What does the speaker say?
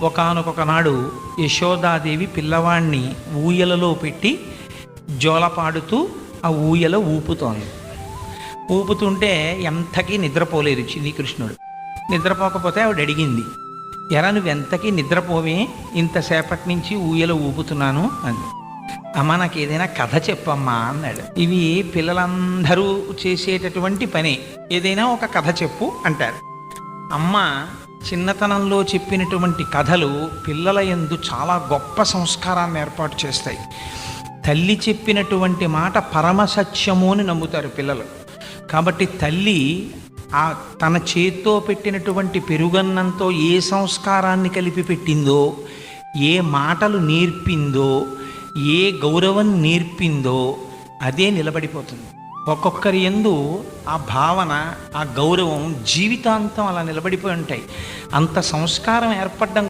ఒకానొక నాడు యశోదాదేవి పిల్లవాణ్ణి ఊయలలో పెట్టి జోలపాడుతూ ఆ ఊయల ఊపుతోంది. ఊపుతుంటే ఎంతకీ నిద్రపోలేదు కృష్ణుడు. నిద్రపోకపోతే ఆవిడ అడిగింది, ఎరా నువ్వెంతకీ నిద్రపోవే, ఇంతసేపటి నుంచి ఊయల ఊపుతున్నాను అంది. అమ్మ నాకు ఏదైనా కథ చెప్పమ్మా అన్నాడు. ఇవి పిల్లలందరూ చేసేటటువంటి పని, ఏదైనా ఒక కథ చెప్పు అంటారు. అమ్మ చిన్నతనంలో చెప్పినటువంటి కథలు పిల్లల యందు చాలా గొప్ప సంస్కారాన్ని ఏర్పాటు చేస్తాయి. తల్లి చెప్పినటువంటి మాట పరమసత్యము అని నమ్ముతారు పిల్లలు. కాబట్టి తల్లి తన చేత్తో పెట్టినటువంటి పెరుగన్నంతో ఏ సంస్కారాన్ని కలిపి పెట్టిందో, ఏ మాటలు నేర్పిందో, ఏ గౌరవం నేర్పిందో అదే నిలబడిపోతుంది. ఒక్కొక్కరి యందు ఆ భావన, ఆ గౌరవం జీవితాంతం అలా నిలబడిపోయి ఉంటాయి. అంత సంస్కారం ఏర్పడడం